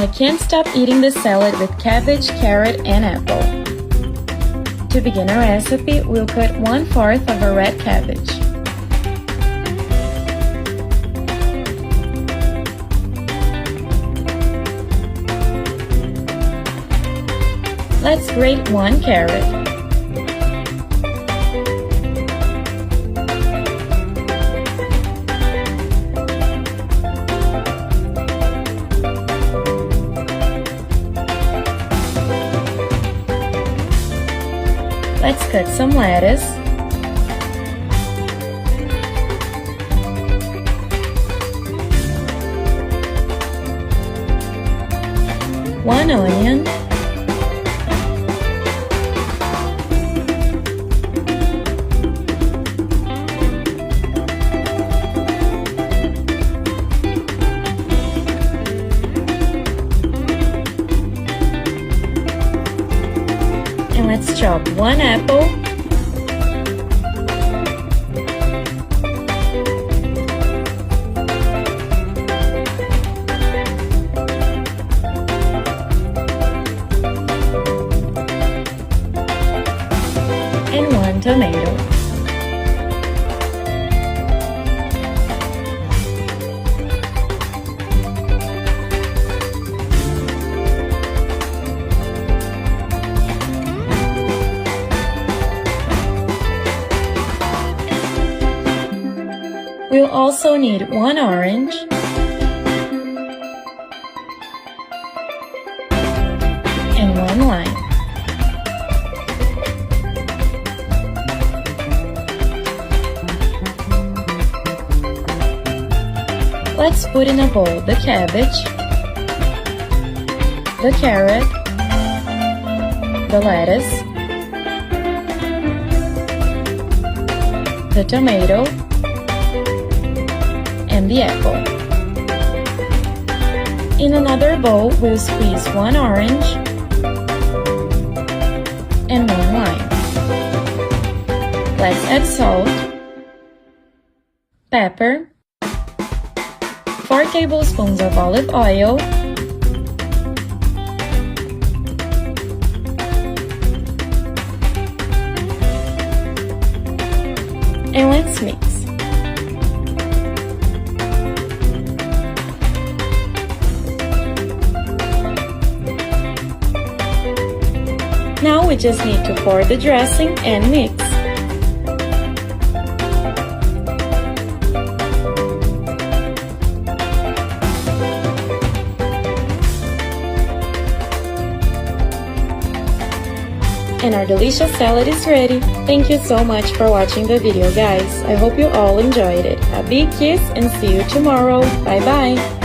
I can't stop eating the salad with cabbage, carrot, and apple. To begin our recipe, we'll cut 1/4 of a red cabbage. Let's grate 1 carrot. Let's cut some lettuce. One onion. And let's chop 1 apple. And 1 tomato. We'll also need 1 orange, and 1 lime. Let's put in a bowl the cabbage, the carrot, the lettuce, the tomato, and the apple. In another bowl, we'll squeeze 1 orange and 1 lime. Let's add salt, pepper, 4 tablespoons of olive oil, and let's mix. Now we just need to pour the dressing and mix. And our delicious salad is ready. Thank you so much for watching the video, guys. I hope you all enjoyed it. A big kiss and see you tomorrow. Bye bye!